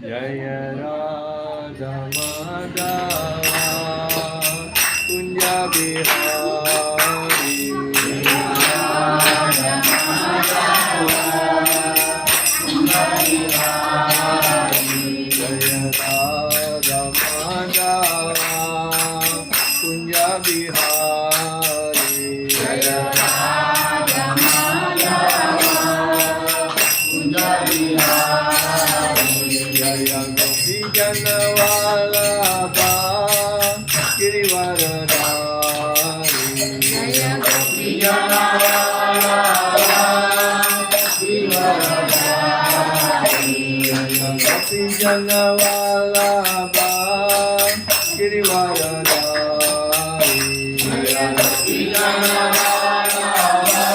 Jaya Radha Madhava Kunja Bihari Jaya Radha Madhava Kunja Bihari Jaya Radha Madhava Kunja Bihari Jaya Radha Madhava Kunja Bihari Jaya Gopi Janawallabha Girivaradhari Jaya Gopi Janawallabha Girivaradhari Jaya Gopi Janawallabha Girivaradhari Jaya Gopi Janawallabha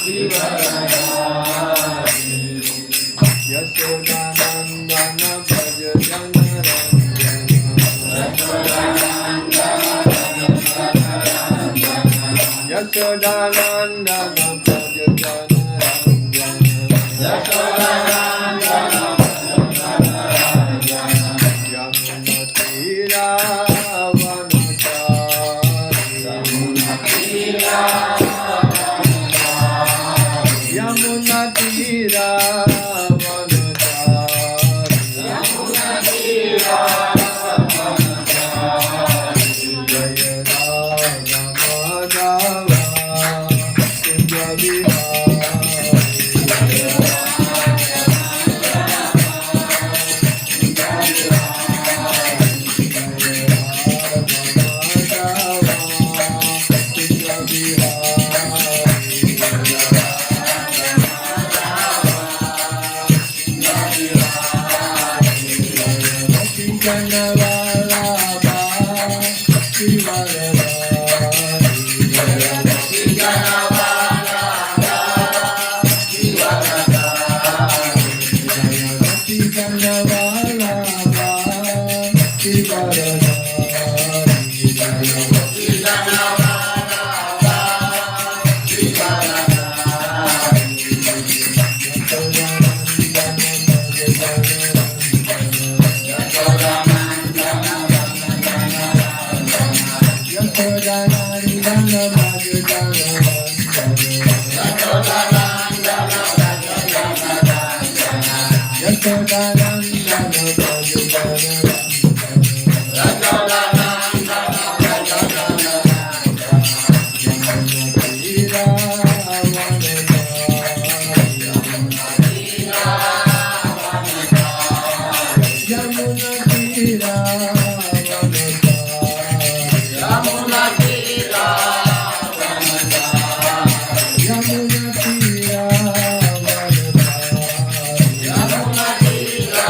Girivaradhari Yashodanandana Bhaja Janaranjana Yashodanandana Bhaja Janaranjana Yamuna Tira Vanachari Yamuna Tira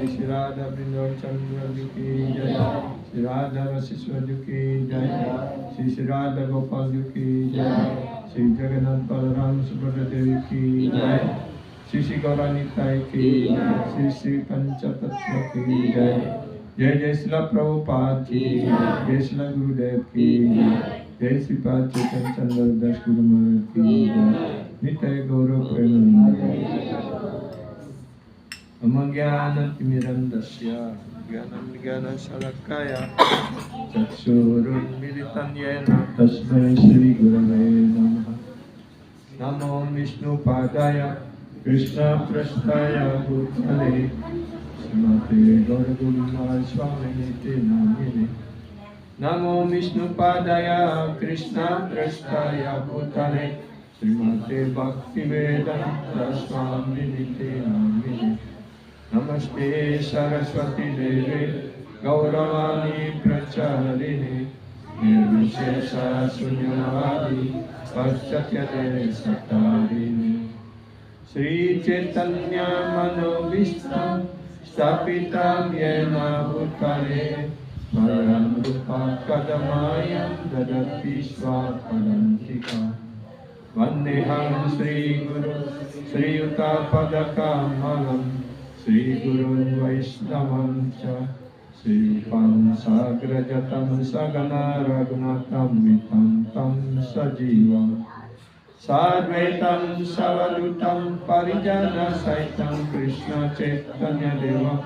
Shri राधा वृंदावन चंद्र जी की जय, श्री राधा वशिष्ठ जी की जय, श्री राधा गोपाल जी की जय, श्री जगन्नाथ बलराम सुभद्रा देवी की जय, श्री गौरानिताई की जय, श्री पंचतत्व की जय। जय जय श्रील प्रभुपाद की जय, श्रील गुरुदेव की जय, श्री पाद चेतन चंद्र दास गुरु महाराज की जय, नित्य गौरव प्रेम। अमज्ञानतिमिरन्दस्य ज्ञानञ्जनशलाकया चक्षुरुन्मीलितं येन तस्मै श्रीगुरवे नमः। नमो विष्णुपादाय कृष्णप्रेष्ठाय भूतले श्रीमते गौरगुरुनाथ स्वामिनिति नामिने। नमो विष्णुपादाय कृष्णप्रेष्ठाय भूतले श्रीमते भक्तिवेदांत स्वामिनिति नामिने। नमस्ते सरस्वती देवे गौरवाणी प्रचारिणे निर्विशेष शून्यवादी पाश्चात्यदेशतारिणे। श्री चैतन्य मनोभीष्टं स्थापितं येन भूतले स्वयं रूपा कदमायं ददति स्वापदान्तिका। वन्देऽहं श्रीगुरु श्रीयुतापदकमलं श्रीगुरुन् वैष्णवं च श्रीरूपं साग्रजातं सगना रघुनाथं वितं तं सजीवम् साद्वैतं सवधूतं परिजनसहितं कृष्ण चैतन्यदेवं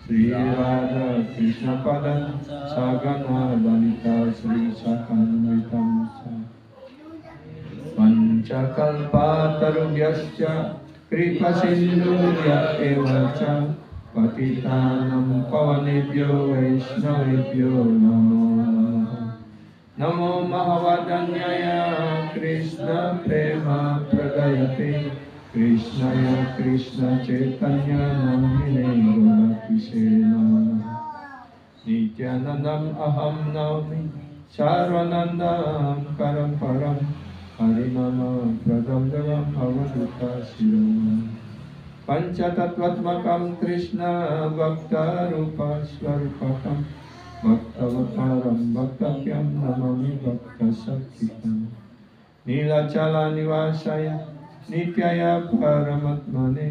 श्री राधा कृष्णपदं सगना ललिता श्रीशाखान्वितं पंचकल्पातरुभ्यश्च कृपासिन्धुभ्य एव च पतितानां पावनेभ्यो वैष्णवेभ्यो नमो नमः। नमो महावदन्याय कृष्ण प्रेम प्रदयते कृष्णाय कृष्ण चैतन्य नामिने गुणातिशे नमः। नित्यानन्दम् अहं नौमि सर्वानन्दं परं परम् हरिनाम प्रदं देवं भवदुःखशिरोमणि। पंचतत्त्वात्मकं कृष्ण भक्तरूपस्वरूपकं भक्तवतारं भक्तव्यं नमामि भक्तशक्तिकं। नीलाचलनिवासाय नित्याय परमात्मने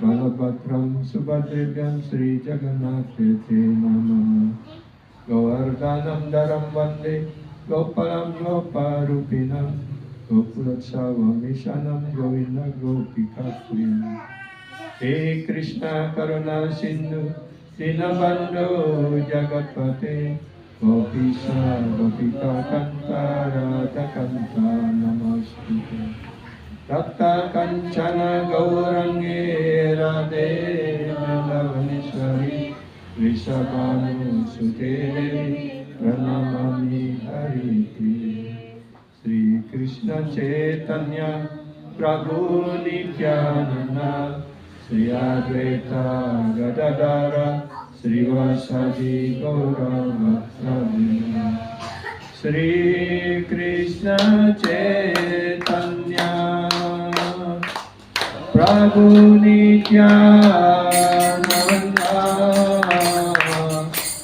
बलभद्रं सुभद्रेभ्यं श्रीजगन्नाथे नमः। गोवर्धनं धरं वन्दे गोपालं गोपारूपिणं गोकुलोत्सवमिशनं गोविन्द गोपिकाप्रियम्। हे कृष्ण करुणा सिन्धु दीनबन्धो जगत्पते गोपीश गोपिका कान्ता राधाकान्ता नमस्तुते। तप्त कंचन गौरंगे राधे वृंदावनेश्वरी वृषभानुसुते प्रणमामि हरिप्रिये। श्री कृष्ण चैतन्य प्रभु नित्यानंद श्री अद्वैत गदाधर श्रीवासादि गौरभक्तवृंद। श्री कृष्ण चैतन्य प्रभु नित्यानंद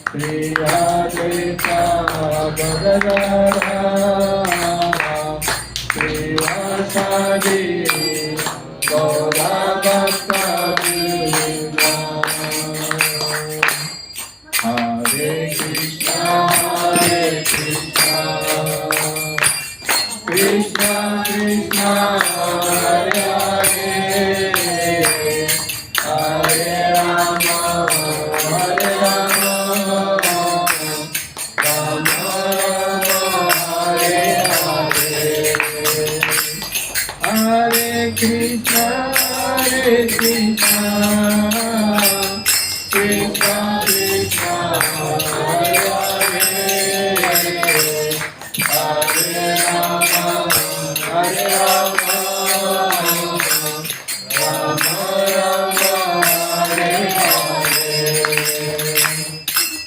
श्री अद्वैत गदाधर श्रीवासादि गौरभक्तवृंद। हरे कृष्णा कृष्णा कृष्णा हरे हरे हरे राम हरे राम राम राम हरे हरे। हरे कृष्णा कृष्णा कृष्णा हरे हरे हरे राम हरे राम राम राम हरे हरे।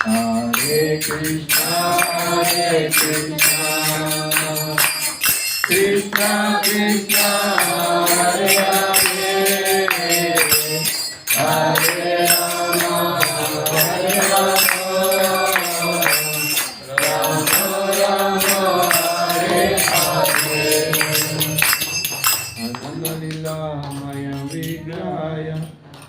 हरे कृष्णा कृष्णा कृष्णा हरे हरे हरे Ram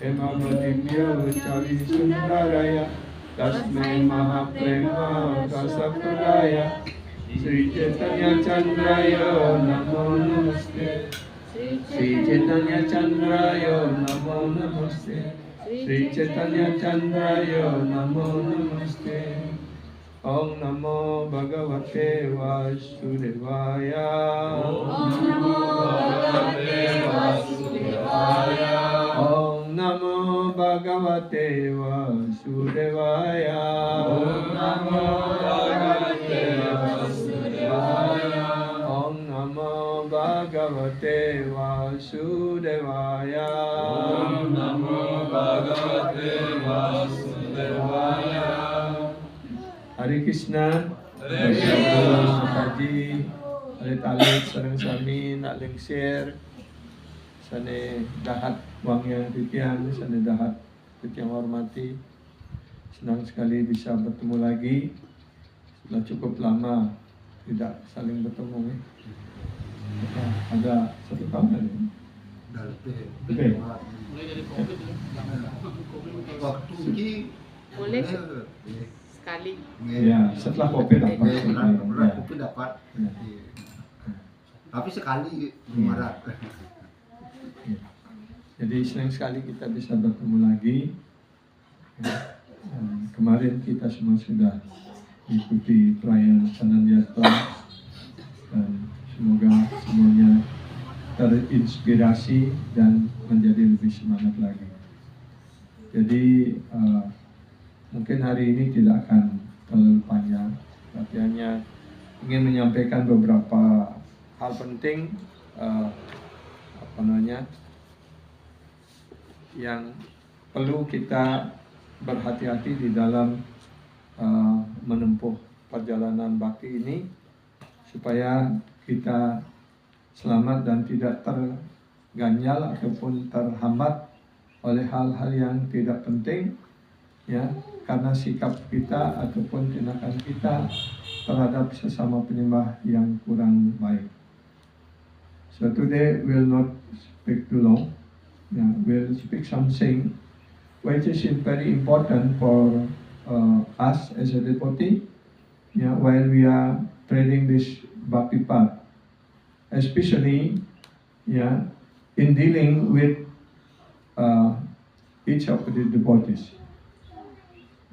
Hemavadimya Chavi Sundaraya Tasmai Mahaprema Rasapradaya Sri Chaitanya Chandraya Namo Namaste Sri Chaitanya Chandraya Namo Namaste Sri Chaitanya Chandraya Namo Namaste Om Namo Bhagavate Vasudevaya Om Namo Bhagavate Vasudevaya Om Namo Bhagavate Vasudevaya Om Namo Bhagavate Vasudevaya Om Namo Bhagavate Vasudevaya Om Namo Bhagavate Vasudevaya Hare Krishna, Hare Krishna, Kaji, alit-alit, sarang sami, naling share, sana dahat wang yang titian, sana dahat titian hormati. Senang sekali bisa bertemu lagi, setelah cukup lama tidak saling bertemu. Ada satu tahun ini. Lebih. Mulai dari COVID Waktu ini boleh sekali. Ya, setelah COVID dapat. Kopi dapat. Ya. Tapi sekali Ya. Maret. Jadi senang sekali kita bisa bertemu lagi. Kemarin kita semua sudah ikuti perayaan Sananyata dan semoga semuanya terinspirasi dan menjadi lebih semangat lagi. Jadi mungkin hari ini tidak akan terlalu panjang, tapi hanya ingin menyampaikan beberapa hal penting yang perlu kita berhati-hati di dalam menempuh perjalanan bakti ini supaya kita selamat dan tidak terganjal ataupun terhambat oleh hal-hal yang tidak penting, ya, karena sikap kita ataupun tindakan kita terhadap sesama penyembah yang kurang baik. So today we'll not speak too long. Yeah, we'll speak something which is very important for us as a devotee. Yeah, while we are treading this bhakti path, especially, yeah, in dealing with each of the devotees.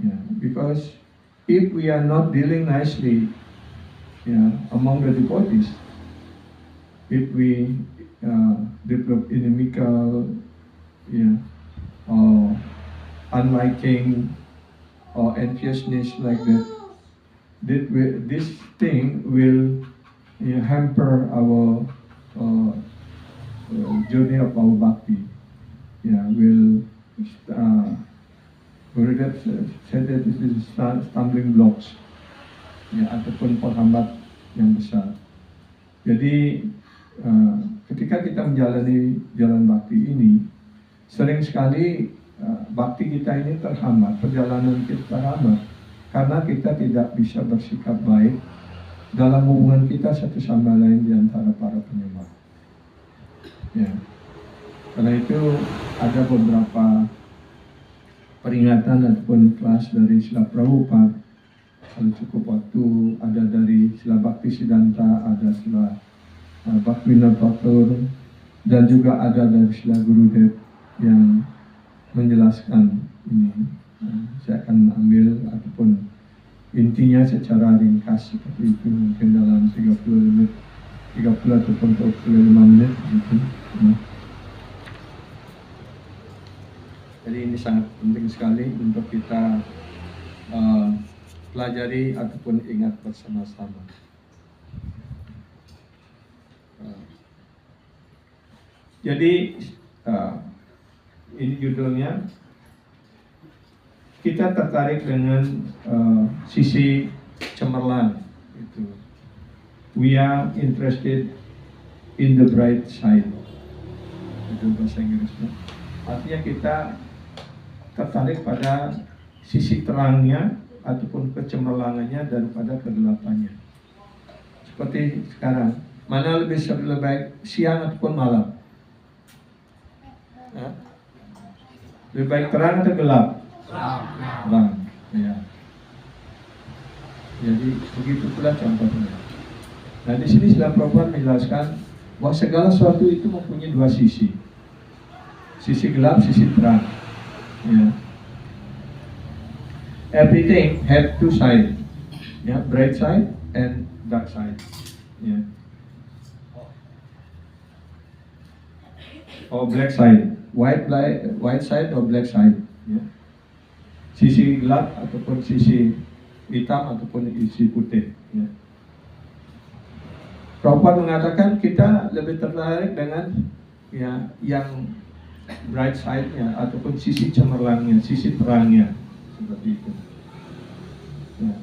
Yeah, because if we are not dealing nicely, yeah, among the devotees, if we develop inimical, yeah, or unliking or enviousness like that, this thing will, yeah, hamper our journey of our bhakti. Yeah, will Gurudev said that this is stumbling blocks, ya, ataupun penghambat yang besar. Jadi ketika kita menjalani jalan bakti ini, sering sekali bakti kita ini terhambat, perjalanan kita terhambat karena kita tidak bisa bersikap baik dalam hubungan kita satu sama lain di antara para penyembah. Ya. Karena itu ada beberapa peringatan ataupun kelas dari Srila Prabhupada. Kalau cukup waktu, ada dari Srila Bhakti Siddhanta, ada Srila Bhaktivinoda Thakur, dan juga ada dari Srila Gurudev yang menjelaskan ini. Saya akan ambil ataupun intinya secara ringkas seperti itu, mungkin dalam 30 menit, 30 ataupun 25 menit gitu. Jadi ini sangat penting sekali untuk kita pelajari ataupun ingat bersama-sama. Jadi ini judulnya, kita tertarik dengan sisi cemerlang. Itu. We are interested in the bright side. Itu bahasa Inggrisnya. Artinya kita tertarik pada sisi terangnya ataupun kecemerlangannya daripada kegelapannya. Seperti sekarang, mana lebih baik siang ataupun malam? Lebih baik terang atau gelap? Terang. Ya. Jadi begitu pula contohnya. Nah di sini Srila Prabhupada menjelaskan bahwa segala sesuatu itu mempunyai dua sisi. Sisi gelap, sisi terang. Ya. Everything have two sides. Ya, bright side and dark side. Ya. Or black side, white side or black side. Ya. Sisi gelap ataupun sisi hitam ataupun sisi putih. Ya. Prabhupada mengatakan kita lebih tertarik dengan ya yang bright side-nya ataupun sisi cemerlangnya, sisi terangnya, seperti itu. Ya.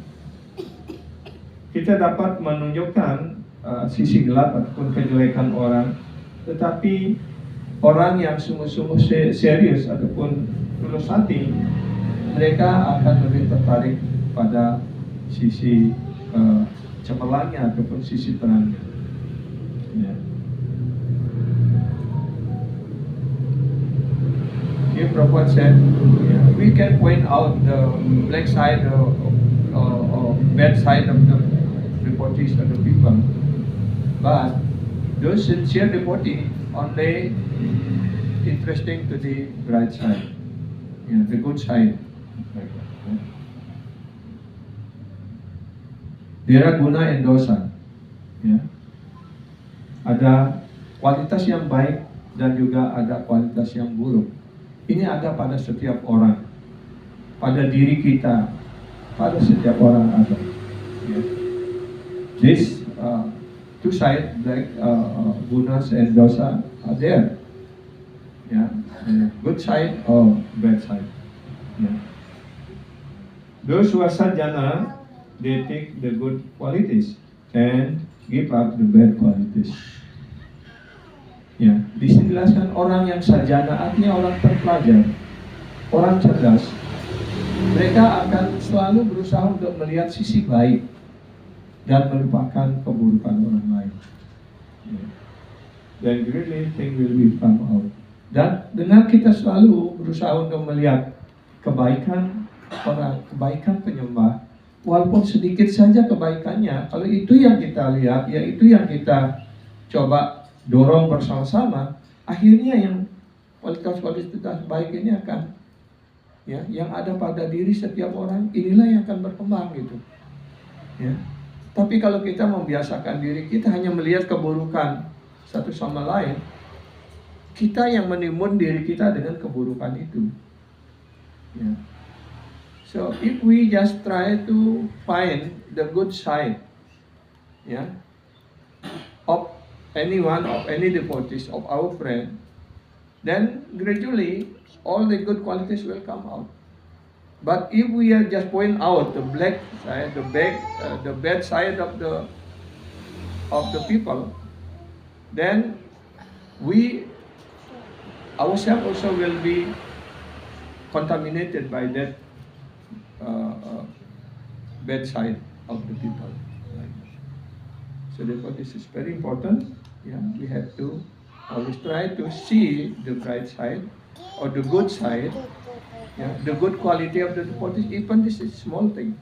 Kita dapat menunjukkan sisi gelap ataupun kejelekan orang, tetapi orang yang sungguh-sungguh serius ataupun tulus hati, mereka akan lebih tertarik pada sisi cemerlangnya ataupun sisi terangnya. Ya. Here Prabhupada said, we can point out the black side or bad side of the devotees of the people, but those sincere devotees only interesting to the bright side, the good side. There are guna and dosa. Ya. Ada kualitas yang baik dan juga ada kualitas yang buruk. Ini ada pada setiap orang, pada diri kita, pada setiap orang ada. Ya. This two sides, like gunas and dosa, are there. Yeah, good side or bad side. Yeah. Those who are sadhana, they take the good qualities and give up the bad qualities. Ya, dijelaskan orang yang sarjana artinya orang terpelajar, orang cerdas. Mereka akan selalu berusaha untuk melihat sisi baik dan melupakan keburukan orang lain. Ya. Then really thing will be come out. Dan dengan kita selalu berusaha untuk melihat kebaikan orang, kebaikan penyembah, walaupun sedikit saja kebaikannya, kalau itu yang kita lihat, ya itu yang kita coba dorong bersama-sama, akhirnya yang kualitas-kualitas baik ini akan, ya, yang ada pada diri setiap orang, inilah yang akan berkembang gitu. Ya. Tapi kalau kita membiasakan diri kita hanya melihat keburukan satu sama lain, kita yang menimbun diri kita dengan keburukan itu. Ya. So if we just try to find the good side, yeah, of anyone, of any devotees, of our friend, then gradually all the good qualities will come out. But if we are just point out the black side, the bad side of the people, then we ourselves also will be contaminated by that bad side of the people. So therefore, this is very important. Yeah, we have to always try to see the bright side or the good side. Yeah, the good quality of the devotees. Even this is small thing.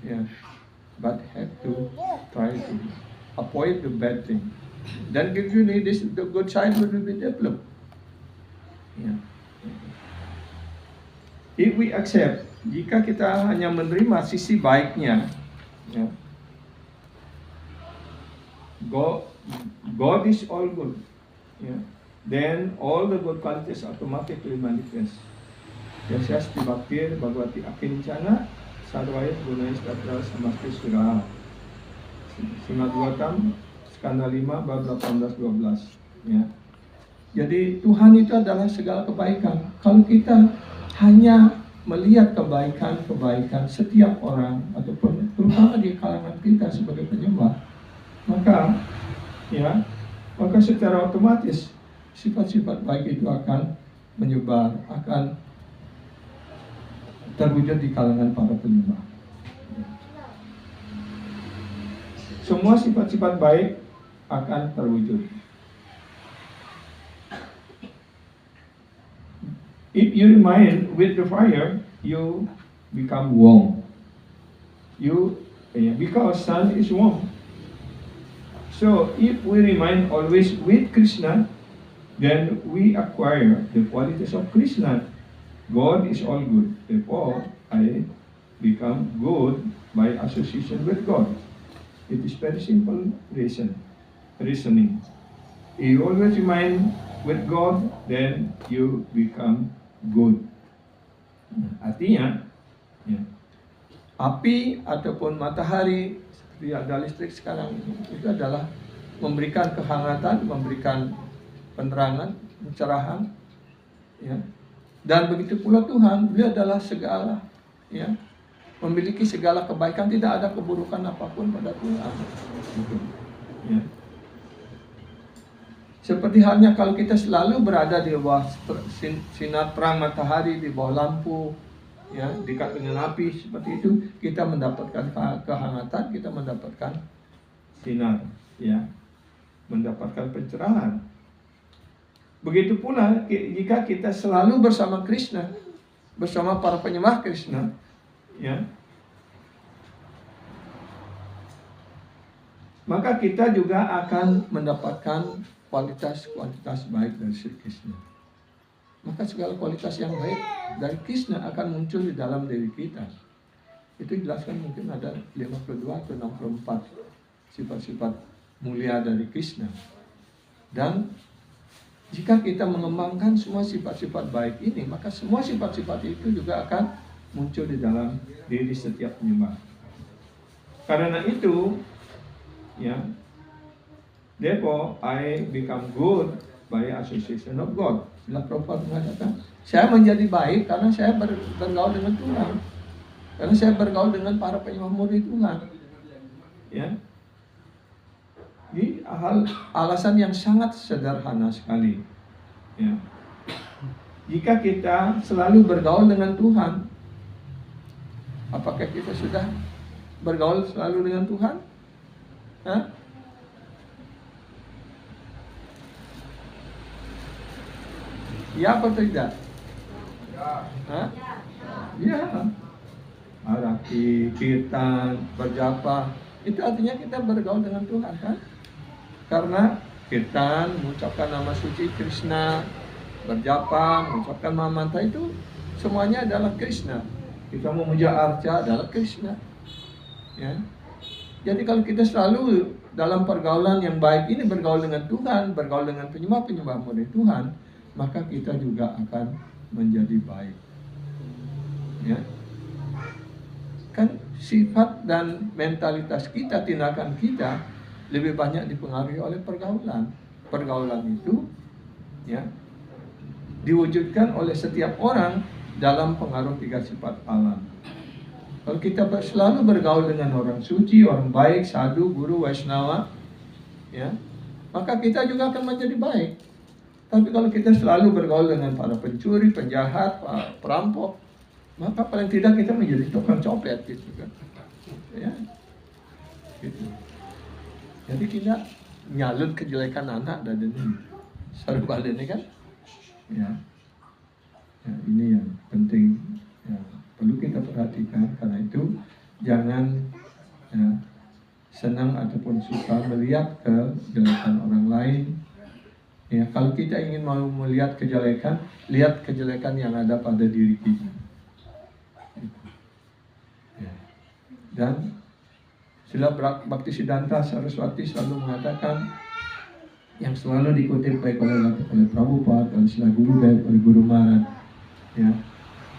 Yeah, but have to try to avoid the bad thing. Then gradually this the good side will be developed. Yeah. If we accept, jika kita hanya menerima sisi baiknya, ya, God is all good, ya, then all the good qualities automatically manifest. Yasyasti bhaktir bhagavati akincana sarvaya gunais tatra samasti suraha. Srimad Bhagavatam skanda 5 bab 18-12. Ya. Jadi Tuhan itu adalah segala kebaikan. Kalau kita hanya melihat kebaikan-kebaikan setiap orang ataupun terutama di kalangan kita sebagai penyembah, maka secara otomatis sifat-sifat baik itu akan menyebar, akan terwujud di kalangan para penyembah. Semua sifat-sifat baik akan terwujud. If you remain with the fire, you become warm. Because sun is warm. So if we remain always with Krishna, then we acquire the qualities of Krishna. God is all good. Therefore, I become good by association with God. It is very simple reasoning. You always remain with God, then you become good. Artinya, api ataupun matahari seperti ada listrik sekarang itu adalah memberikan kehangatan, memberikan penerangan, pencerahan, dan begitu pula Tuhan, Beliau adalah segala, memiliki segala kebaikan, tidak ada keburukan apapun pada Tuhan. Seperti halnya kalau kita selalu berada di bawah sinar terang matahari, di bawah lampu, dekat dengan api, seperti itu kita mendapatkan kehangatan, kita mendapatkan sinar, mendapatkan pencerahan. Begitu pula jika kita selalu bersama Krishna, bersama para penyembah Krishna, maka kita juga akan mendapatkan kualitas baik dari Sri Krishna. Maka segala kualitas yang baik dari Krishna akan muncul di dalam diri kita. Itu dijelaskan mungkin ada 52 atau 64 sifat-sifat mulia dari Krishna. Dan jika kita mengembangkan semua sifat-sifat baik ini, maka semua sifat-sifat itu juga akan muncul di dalam diri setiap penyembah. Karena itu, therefore I become good by association of God. Bila Prabhupada mengatakan, saya menjadi baik karena saya bergaul dengan Tuhan. Karena saya bergaul dengan para penyembah murni Tuhan. Ini alasan yang sangat sederhana sekali. Jika kita selalu bergaul dengan Tuhan, apakah kita sudah bergaul selalu dengan Tuhan? Ya apa tidak? Ya. Arati, kirtan, berjapa, itu artinya kita bergaul dengan Tuhan, kan? Karena kirtan, mengucapkan nama suci Krishna, berjapa, mengucapkan mantra itu semuanya adalah Krishna. Kita memuja arca adalah Krishna. Jadi kalau kita selalu dalam pergaulan yang baik ini, bergaul dengan Tuhan, bergaul dengan penyembah-penyembah murni Tuhan, maka kita juga akan menjadi baik. Kan sifat dan mentalitas kita, tindakan kita lebih banyak dipengaruhi oleh pergaulan. Pergaulan itu diwujudkan oleh setiap orang dalam pengaruh 3 sifat alam. Kalau kita selalu bergaul dengan orang suci, orang baik, sadhu, guru, Vaishnava, maka kita juga akan menjadi baik. Tapi kalau kita selalu bergaul dengan para pencuri, penjahat, perampok, maka paling tidak kita menjadi tukang copet, gitu kan. Gitu. Jadi kita nyalun kejelekan anak dan ini sarubal ini kan, ini yang penting, perlu kita perhatikan. Karena itu jangan senang ataupun suka melihat kejelekan orang lain. Kalau kita ingin mau melihat kejelekan, lihat kejelekan yang ada pada diri kita. Dan Srila Bhaktisiddhanta Saraswati selalu mengatakan, yang selalu dikutip baik oleh Prabhupada, oleh Srila Gurudev, oleh Guru Maharaj,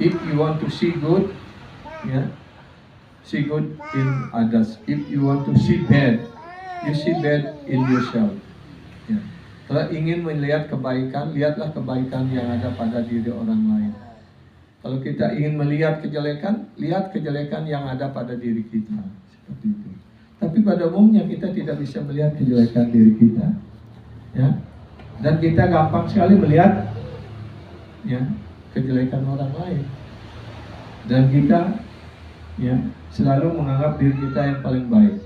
if you want to see good, see good in others. If you want to see bad, you see bad in yourself. Kalau ingin melihat kebaikan, lihatlah kebaikan yang ada pada diri orang lain. Kalau kita ingin melihat kejelekan, lihat kejelekan yang ada pada diri kita. Seperti itu. Tapi pada umumnya kita tidak bisa melihat kejelekan diri kita, dan kita gampang sekali melihat kejelekan orang lain, dan kita selalu menganggap diri kita yang paling baik.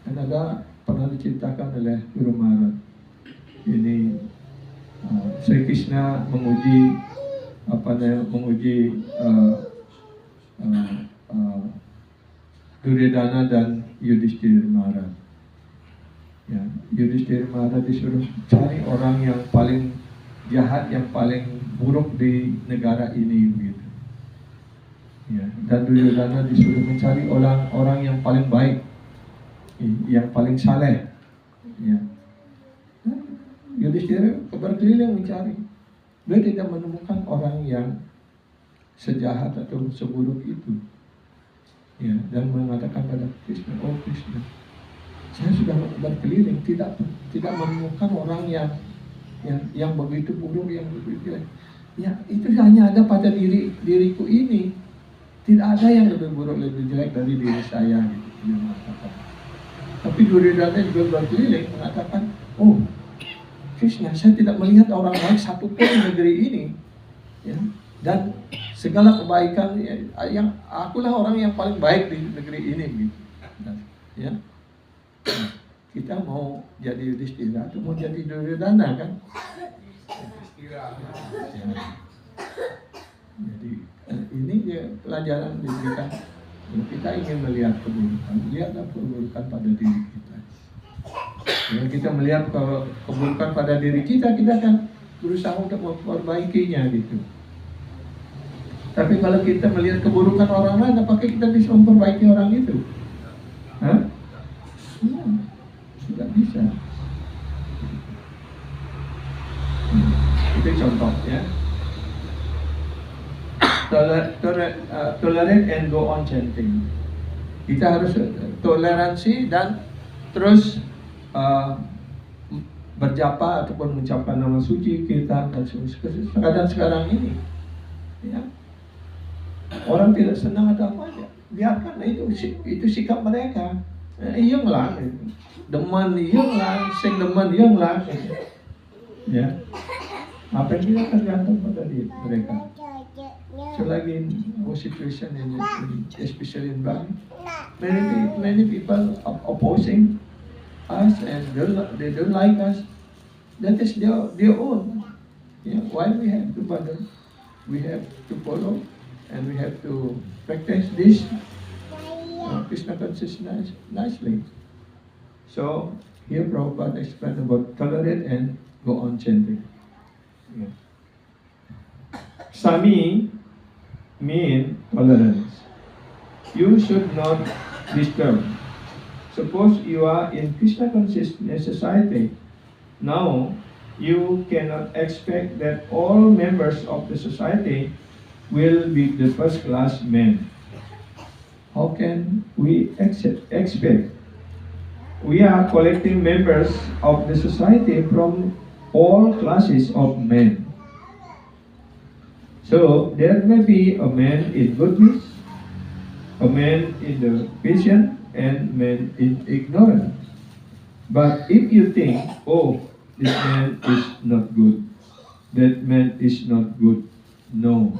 Dan ada pernah diceritakan oleh Guru Maharaj, ini Sri Krishna menguji Duryodhana dan Yudhishthira Maharaj. Ya, Yudhishthira Maharaj disuruh cari orang yang paling jahat, yang paling buruk di negara ini, begitu. Ya, dan Duryodhana disuruh mencari orang-orang yang paling baik, yang paling saleh. Ya. Yudhishthira berkeliling mencari. Dia tidak menemukan orang yang sejahat atau seburuk itu. Ya, dan mengatakan pada Krishna, oh Krishna, saya sudah berkeliling, tidak menemukan orang yang begitu buruk, yang begitu. Ya, itu hanya ada pada diriku ini. Tidak ada yang lebih buruk, lebih jelek dari diri saya, gitu dia mengatakan. Tapi Duryodhana juga berkeliling mengatakan, oh Krishna, saya tidak melihat orang baik satupun di negeri ini. Ya. Dan segala kebaikan yang akulah orang yang paling baik di negeri ini, gitu. Dan, ya. Nah, kita mau jadi Yudhishthira atau mau jadi Duryodhana, kan? Ya. Jadi ini ya pelajaran diberikan. Kita ingin melihat keburukan, lihatlah keburukan pada diri kita. Kalau kita melihat keburukan pada diri kita, kita akan berusaha untuk memperbaikinya, gitu. Tapi kalau kita melihat keburukan orang lain, apakah kita bisa memperbaiki orang itu? Hah? Tidak bisa. Itu contoh, ya. Tolerate and go on chanting. Kita harus toleransi dan terus berjapa ataupun mengucapkan nama suci kita dan sekarang ini, ya. Orang tidak senang atau apa aja, biarkan, itu sikap mereka. Iyong lang, deman iyong lang, sing deman iyong lang, ya. Apa yang kita tergantung pada mereka. So like in our situation, especially in Bali, many people are opposing us and they don't like us. That is their own. Yeah, why we have to bother? We have to follow and we have to practice this Krishna consciousness nicely. So here Prabhupada explained about tolerate and go on chanting. Yeah. Sami mean tolerance. You should not disturb. Suppose you are in Krishna consciousness society. Now you cannot expect that all members of the society will be the first class men. How can we expect? We are collecting members of the society from all classes of men. So there may be a man in goodness, a man in the patient, and man in ignorance. But if you think, oh, this man is not good, that man is not good, no,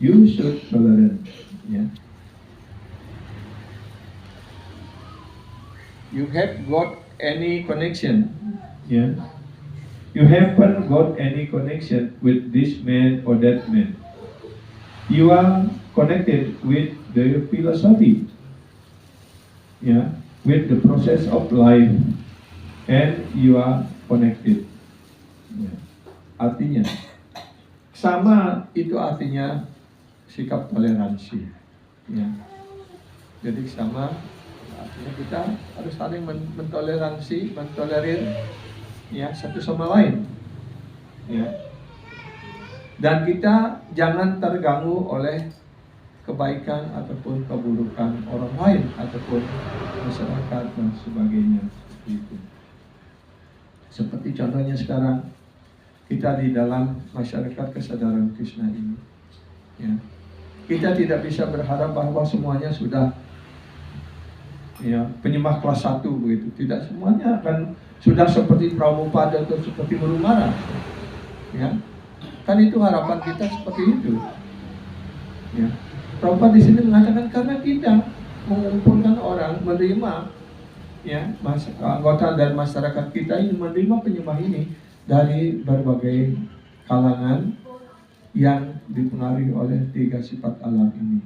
you should tolerate. Yeah. You have got any connection? Yeah. You haven't got any connection with this man or that man. You are connected with the philosophy, yeah, with the process of life, and you are connected. Yeah. Artinya, sama itu artinya sikap toleransi. Ya. Jadi sama artinya kita harus saling mentoleransi, mentolerir, ya, satu sama lain, ya. Dan kita jangan terganggu oleh kebaikan ataupun keburukan orang lain ataupun masyarakat dan sebagainya. Gitu. Seperti contohnya sekarang kita di dalam masyarakat kesadaran Krishna ini, ya. Kita tidak bisa berharap bahwa semuanya sudah, ya, penyembah kelas 1 begitu. Tidak semuanya akan sudah seperti Prabhupada atau seperti Guru Maharaj, ya. Kan itu harapan kita seperti itu, ya. Prabhupada di sini mengatakan karena kita mengumpulkan orang menerima, ya, anggota dan masyarakat kita ini menerima penyembah ini, dari berbagai kalangan yang dipengaruhi oleh 3 sifat alam ini.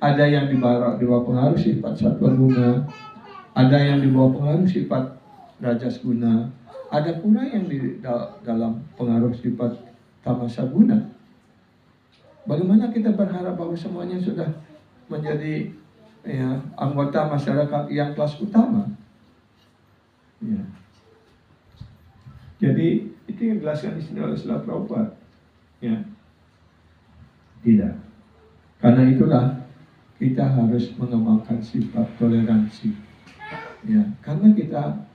Ada yang di bawah pengaruh sifat sattwa guna, ada yang di bawah pengaruh sifat rajas guna, ada pula yang di dalam pengaruh sifat tamasa guna. Bagaimana kita berharap bahwa semuanya sudah menjadi anggota masyarakat yang kelas utama? Ya. Jadi itu yang dijelaskan di sini oleh Srila Prabhupada. Ya. Tidak. Karena itulah kita harus mengembangkan sifat toleransi. Ya, karena kita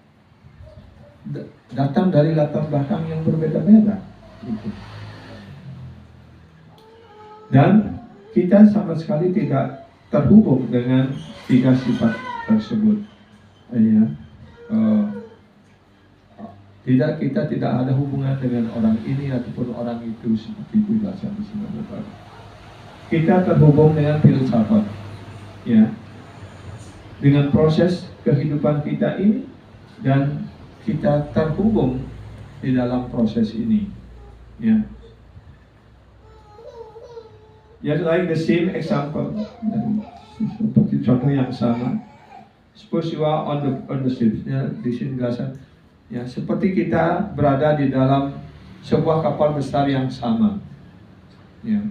datang dari latar belakang yang berbeda-beda. Gitu. Dan kita sama sekali tidak terhubung dengan 3 sifat tersebut. Ya. Kita tidak ada hubungan dengan orang ini ataupun orang itu, seperti itu bahasa di sini. Kita terhubung dengan filsafat, ya, dengan proses kehidupan kita ini, dan kita terhubung di dalam proses ini, ya. Just like the same example, seperti contoh yang sama. Suppose you are on the ship, ya, di sini jelasan. Ya, seperti kita berada di dalam sebuah kapal besar yang sama. Ya.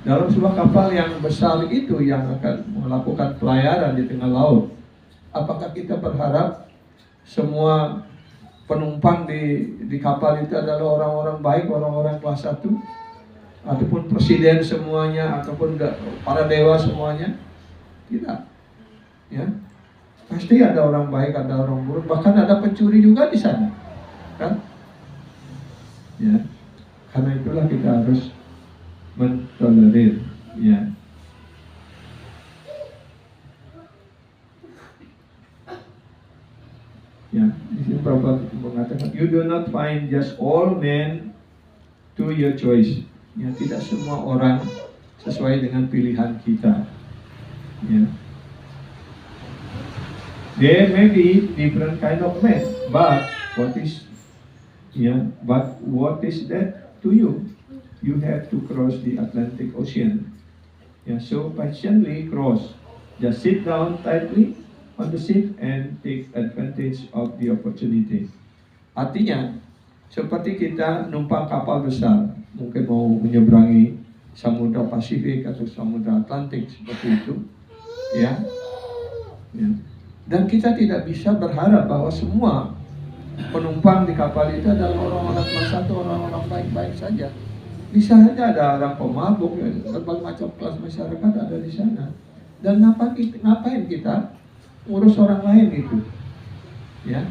Dalam sebuah kapal yang besar itu yang akan melakukan pelayaran di tengah laut, apakah kita berharap semua penumpang di kapal itu adalah orang-orang baik, orang-orang kelas 1, ataupun presiden semuanya, ataupun para dewa semuanya? Tidak. Ya. Pasti ada orang baik, ada orang buruk, bahkan ada pencuri juga di sana, kan? Ya, karena itulah kita harus mentolerir, ya. Ya, di sini Prabhupada mengatakan, you do not find just all men to your choice. Ya, tidak semua orang sesuai dengan pilihan kita. Ya. There may be different kind of men, but what is that to you? You have to cross the Atlantic Ocean. Yeah, so patiently cross. Just sit down tightly on the ship and take advantage of the opportunity. Artinya, seperti kita numpang kapal besar, mungkin mau menyeberangi Samudra Pasifik atau Samudra Atlantik seperti itu, ya. Ya. Dan kita tidak bisa berharap bahwa semua penumpang di kapal itu adalah orang-orang kelas 1, orang-orang baik-baik saja. Bisa saja ada orang pemabuk, ya, berbagai macam kelas masyarakat ada di sana. Dan ngapain kita ngurus orang lain itu? Ya,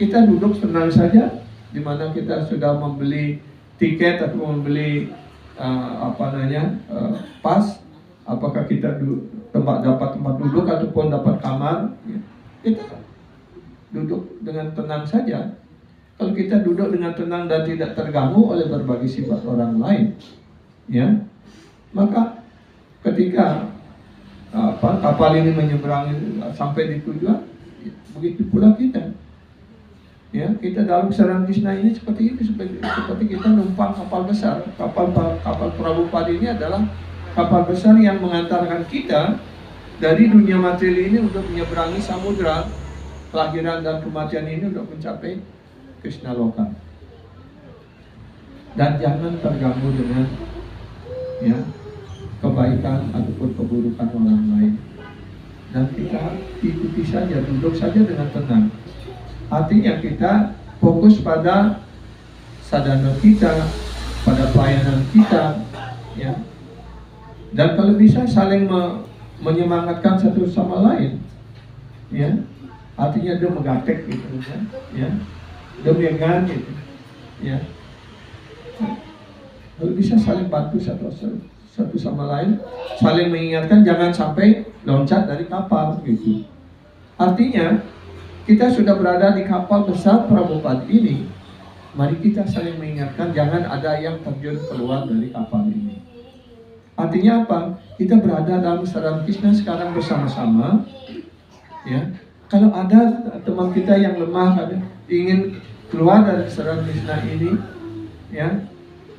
kita duduk tenang saja, di mana kita sudah membeli tiket atau membeli pas. Apakah kita dapat tempat duduk ataupun dapat kamar? Ya. Kita duduk dengan tenang saja. Kalau kita duduk dengan tenang dan tidak terganggu oleh berbagai sifat orang lain, ya, maka ketika kapal ini menyeberangi sampai di tujuan, begitu pula kita. Ya, kita dalam Saran Krishna ini seperti itu, seperti kita numpang kapal besar. Kapal Prabhupada ini adalah kapal besar yang mengantarkan kita dari dunia materi ini untuk menyeberangi samudra kelahiran dan kematian ini untuk mencapai Krishna Loka. Dan jangan terganggu dengan, ya, kebaikan ataupun keburukan orang lain. Dan kita ikuti saja, duduk saja dengan tenang. Artinya kita fokus pada sadhana kita, pada pelayanan kita, ya. Dan kalau bisa saling menyemangatkan satu sama lain, ya. Artinya dia menggatek gitu, ya. Dia mengan gitu, ya. Kalau bisa saling bantu satu sama lain, saling mengingatkan jangan sampai loncat dari kapal gitu. Artinya kita sudah berada di kapal besar Prabhupada ini, mari kita saling mengingatkan jangan ada yang terjun keluar dari kapal ini. Artinya apa? Kita berada dalam Saran Krishna sekarang bersama-sama, ya. Kalau ada teman kita yang lemah, ingin keluar dari Saran Krishna ini, ya,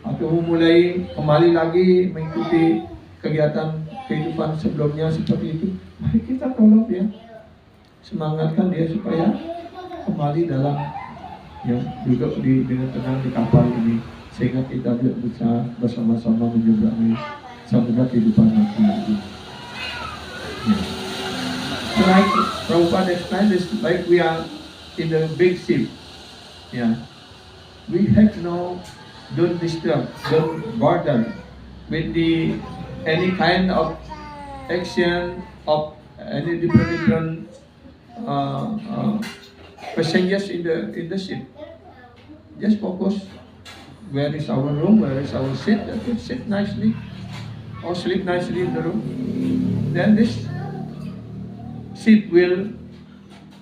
atau mulai kembali lagi mengikuti kegiatan kehidupan sebelumnya seperti itu, mari kita tolong dia, semangatkan dia supaya kembali dalam, ya, duduk dengan tenang di kapal ini, sehingga kita bisa bersama-sama menyeberangi samudra kehidupan mati ini. Ya. So like Prabhupada explained this, like we are in the big ship. Yeah, we have don't disturb, don't bother with any kind of action of any different passengers in the ship. Just focus. Where is our room? Where is our seat? Okay, sit nicely or sleep nicely in the room. Then this ship will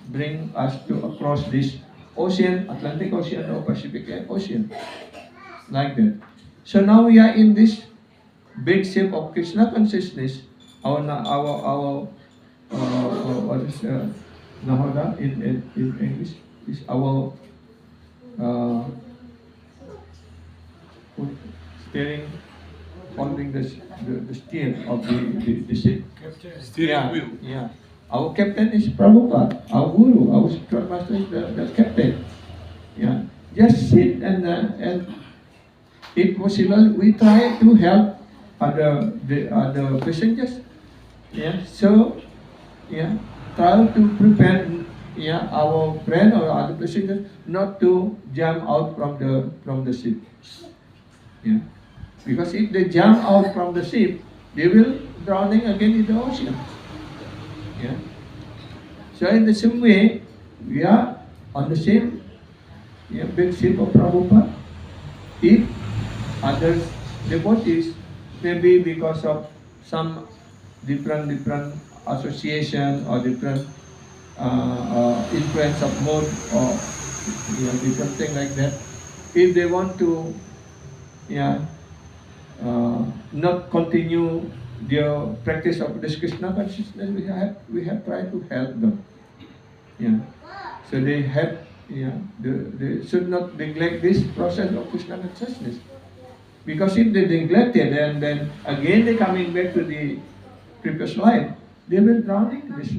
bring us to across this ocean, Atlantic Ocean or Pacific Ocean, like that. So now we are in this big ship of Krishna consciousness. Our what is Nahoda in English is our steering, holding the steer of the ship. Steering wheel. Yeah. Our captain is Prabhupada, our guru, our spiritual master is the captain. Yeah. Just sit and if possible, we try to help the other passengers. Yeah. So, yeah, try to prevent, yeah, our friend or other passengers not to jump out from the ship. Yeah. Because if they jump out from the ship, they will drowning again in the ocean. Yeah. So in the same way, we are on the same, yeah, big ship of Prabhupada. If other devotees, maybe because of some different association or different influence of mode or, yeah, different thing like that, if they want to, yeah, not continue their practice of this Krishna consciousness, we have tried to help them. Yeah. So they have, yeah, they should not neglect this process of Krishna consciousness. Because if they neglect it, and then again they coming back to the previous life, they will drowning in this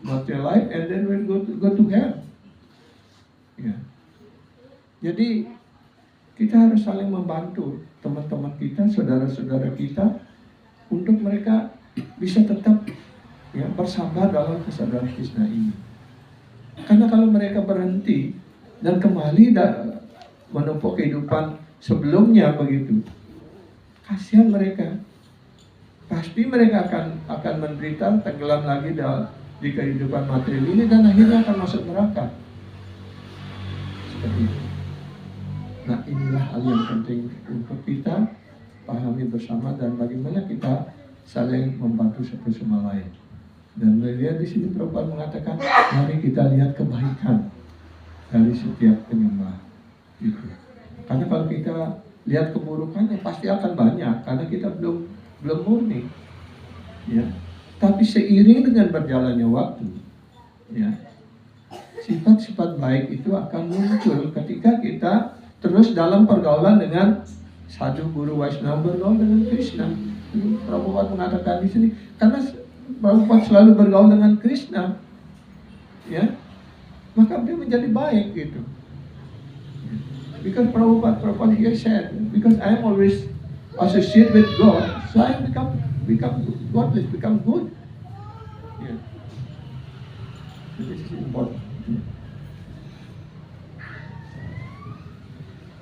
material life and then will go to hell. Yeah. Jadi kita harus saling membantu teman-teman kita, saudara-saudara kita, untuk mereka bisa tetap, ya, bersabar dalam kesadaran Krishna ini. Karena kalau mereka berhenti dan kembali menumpuk kehidupan sebelumnya begitu, kasihan mereka. Pasti mereka akan menderita, tenggelam lagi di kehidupan material ini dan akhirnya akan masuk neraka. Seperti itu. Nah, inilah hal yang penting untuk kita pahami bersama dan bagaimana kita saling membantu satu sama lain. Dan melihat di sini Prabhupada mengatakan, mari kita lihat kebaikan dari setiap penyembah. Gitu. Karena kalau kita lihat keburukannya pasti akan banyak, karena kita belum murni. Ya. Tapi seiring dengan berjalannya waktu, ya, sifat-sifat baik itu akan muncul ketika kita terus dalam pergaulan dengan sadhu, guru, Vaishnava, bergaul dengan Krishna. Prabhupada mengatakan di sini, karena Prabhupada selalu bergaul dengan Krishna, ya, maka dia menjadi baik gitu. Because Prabhupada here said, because I am always associated with God, so I become godless, become good. Yeah. So this is important.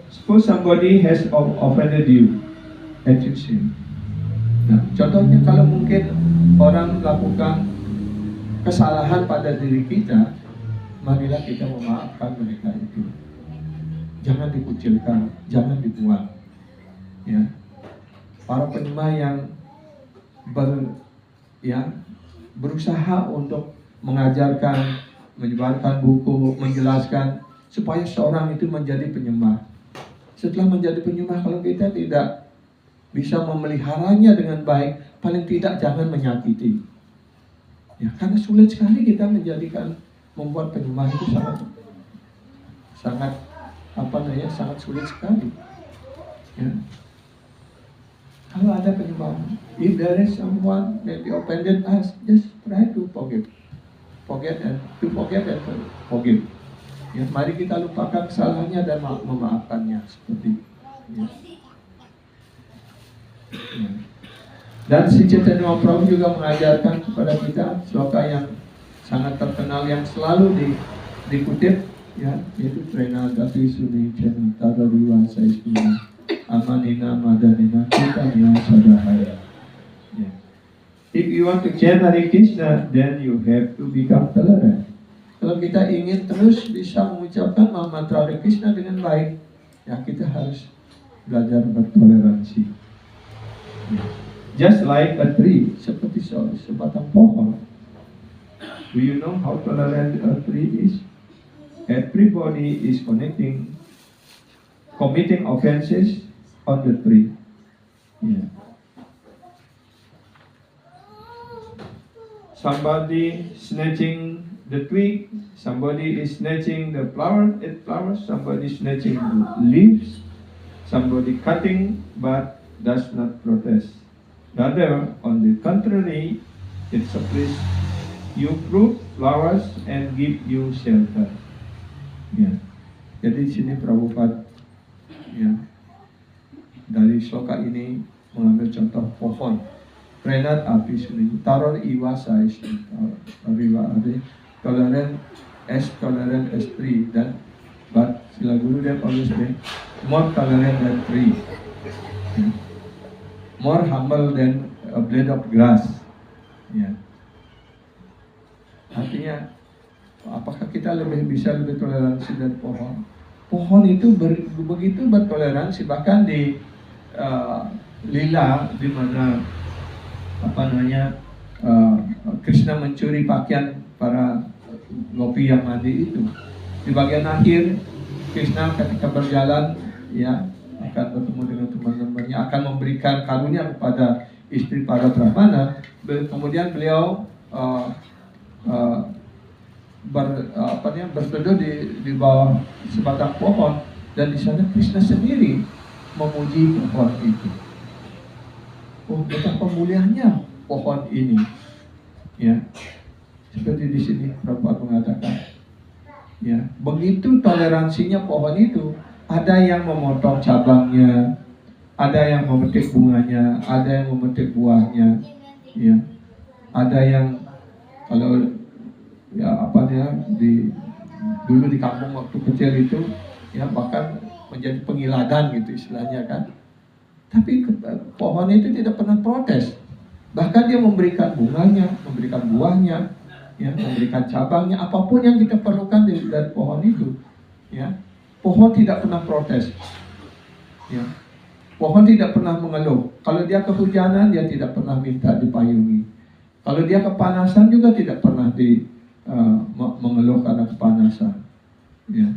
Suppose somebody has offended you, accuse him. Nah, contohnya kalau mungkin orang melakukan kesalahan pada diri kita, marilah kita memaafkan mereka itu. Jangan dikucilkan, jangan dibuang. Ya, para penyembah yang berusaha untuk mengajarkan, menyebarkan buku, menjelaskan supaya seorang itu menjadi penyembah. Setelah menjadi penyembah, kalau kita tidak bisa memeliharanya dengan baik, paling tidak jangan menyakiti. Ya, karena sulit sekali kita membuat penyembah itu sangat sangat sulit sekali. Ya. Kalau ada penyebab, if there is someone maybe offended us, just try to forgive. Forget and forgive. Ya, mari kita lupakan kesalahannya dan memaafkannya seperti ya. Ya. Dan si Chaitanya Mahaprabhu juga mengajarkan kepada kita sloka yang sangat terkenal yang selalu dikutip, ya, yaitu Trenagati Suni Chena Tadadiwa Saismina Amanina Madanina Kitanya Sadahaya. Yeah. If you want to chant Hare Krishna, then you have to become tolerant. Kalau kita ingin terus bisa mengucapkan mantra Hare Krishna dengan baik, ya kita harus belajar bertoleransi. Yeah. Just like a tree, seperti sebatang pohon. Do you know how tolerant a tree is? Everybody is committing offenses on the tree. Yeah. Somebody snatching the twig, somebody is snatching the flowers, somebody snatching leaves, somebody cutting but does not protest. Rather, on the contrary, it supplies you fruit, flowers, and give you shelter. Ya. Jadi di sini Prabhupada, ya, dari sloka ini mengambil contoh pohon. Prenat api suni, taror iwasa isni, riwa ade, tolerant as tree, dan but sila guru dia always say, more tolerant than tree. Ya. More humble than a blade of grass. Ya. Artinya, apakah kita bisa lebih toleransi dari pohon? Pohon itu begitu bertoleransi, bahkan di lila di mana Krishna mencuri pakaian para gopi yang mandi itu. Di bagian akhir Krishna ketika berjalan, ya, akan bertemu dengan teman-temannya, akan memberikan karunia kepada istri para brahmana. Kemudian beliau berteduh di bawah sebatang pohon, dan di sana Krishna sendiri memuji pohon itu. Oh, betapa mulianya pohon ini, ya. Seperti di sini Prabhupada mengatakan, ya, begitu toleransinya pohon itu. Ada yang memotong cabangnya, ada yang memetik bunganya, ada yang memetik buahnya, ya. Ada yang kalau dulu di kampung waktu kecil itu, ya, bahkan menjadi pengiladan gitu istilahnya kan. Tapi pohon itu tidak pernah protes. Bahkan dia memberikan bunganya, memberikan buahnya, ya, memberikan cabangnya, apapun yang kita perlukan dari pohon itu, ya. Pohon tidak pernah protes, ya. Pohon tidak pernah mengeluh. Kalau dia kehujanan, dia tidak pernah minta dipayungi. Kalau dia kepanasan juga tidak pernah mengeluh karena kepanasan, ya.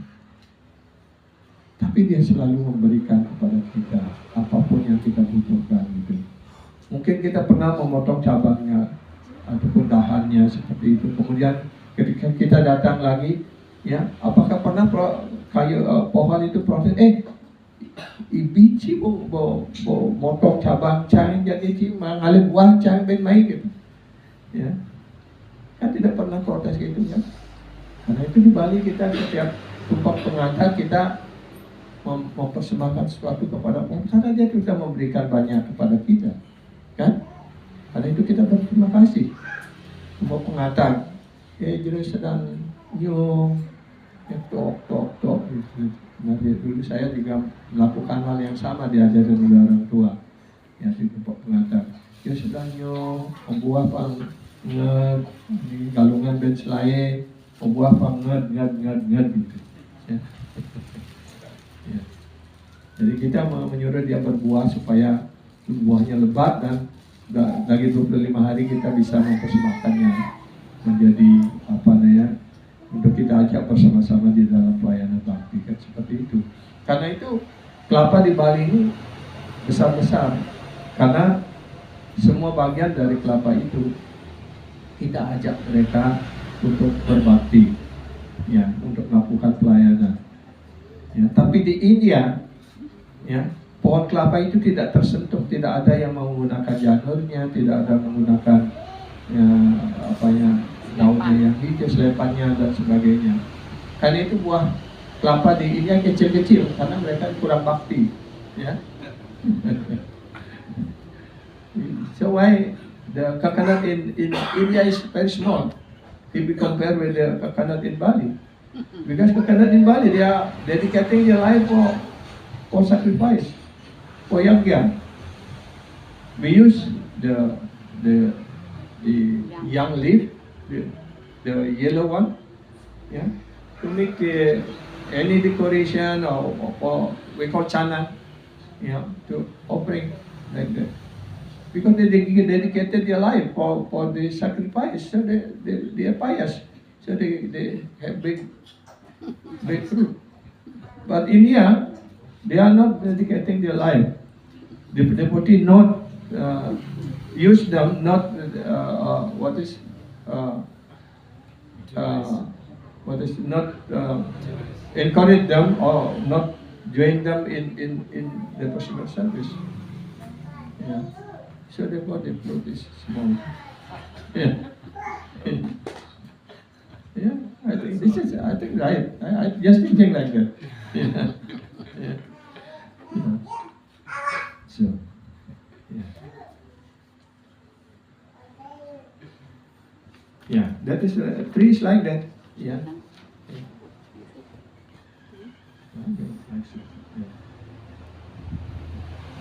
Tapi dia selalu memberikan kepada kita apapun yang kita butuhkan gitu. Mungkin kita pernah memotong cabangnya ataupun dahannya seperti itu. Kemudian ketika kita datang lagi, ya, apakah pernah pohon itu proses? Ibici motong cabang cang jadi mengalir buah cang ben mai gitu, ya. Kan tidak pernah protes gitu, ya. Karena itu di Bali kita setiap tumpah pengantar kita mempersembahkan sesuatu kepada pohon, karena dia sudah memberikan banyak kepada kita, kan? Karena itu kita berterima kasih. Tumpah pengantar, jadi sedang nyung, tok gitu. Nah, dulu saya juga melakukan hal yang sama, diajarin oleh orang tua, ya, di tumpah pengantar. Dia sedang nyung, membuah pang nged, galungan ben selaye, membuah pang nged gitu, ya. Ya. Jadi kita menyuruh dia berbuah supaya buahnya lebat, dan lagi 25 hari kita bisa mempersembahkannya menjadi untuk kita ajak bersama-sama di dalam pelayanan bakti, kan seperti itu. Karena itu kelapa di Bali ini besar-besar, karena semua bagian dari kelapa itu kita ajak mereka untuk berbakti, ya, untuk melakukan pelayanan, Ya, tapi di India, ya, pohon kelapa itu tidak tersentuh, tidak ada yang menggunakan janurnya, tidak ada menggunakan ya, daunnya yang hijau, selepannya dan sebagainya. Karena itu buah kelapa di India kecil-kecil karena mereka kurang bakti, ya. So why the coconut in India is very small if we compare with the coconut in Bali? Because coconut in Bali, they are dedicating their life for sacrifice, for yagya. We use the young leaf, the yellow one, yeah, to make any decoration or we call chana, yeah, to offering like that. Because they dedicated their life for the sacrifice, so they are pious, so they have big fruit. But in here, they are not dedicating their life. The devotee not use them, not not encourage them or not join them in the devotional service. Yeah. So therefore the fruit is small. Yeah. Yeah, I think right. I just thinking like that. Yeah. Yeah. So, yeah. Yeah, that is trees like that. Yeah.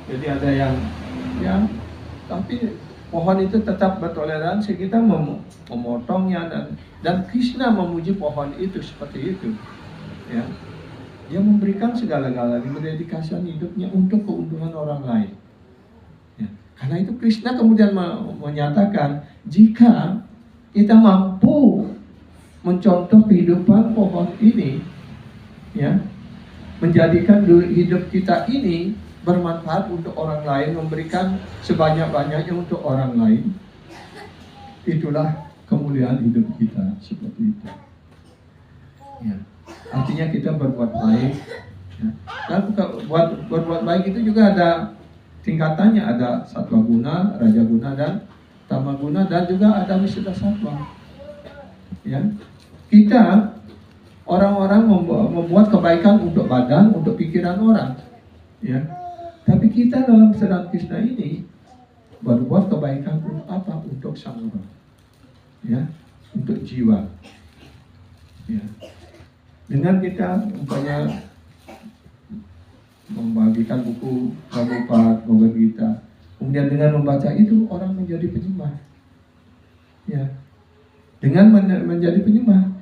Jadi ada yang ya, tapi pohon itu tetap bertoleransi, kita memotongnya dan Krishna memuji pohon itu seperti itu, ya. Dia memberikan segala-galanya, mendedikasikan hidupnya untuk keuntungan orang lain. Ya. Karena itu Krishna kemudian menyatakan jika kita mampu mencontoh kehidupan pohon ini, ya, menjadikan hidup kita ini bermanfaat untuk orang lain, memberikan sebanyak-banyaknya untuk orang lain, itulah kemuliaan hidup kita, seperti itu. Ya. Artinya kita berbuat baik. Ya. Dan berbuat baik itu juga ada tingkatannya, ada satwa guna, raja guna, dan tama guna, dan juga ada wisuda satwa. Ya. Kita orang-orang membuat kebaikan untuk badan, untuk pikiran orang. Ya. Tapi kita dalam sedang Krishna ini berbuat kebaikan untuk apa? Untuk sangha, ya, untuk jiwa. Ya. Dengan kita umpamanya membagikan buku Prabhupada, Bhagavad Gita, kemudian dengan membaca itu orang menjadi penyembah. Ya. Dengan menjadi penyembah,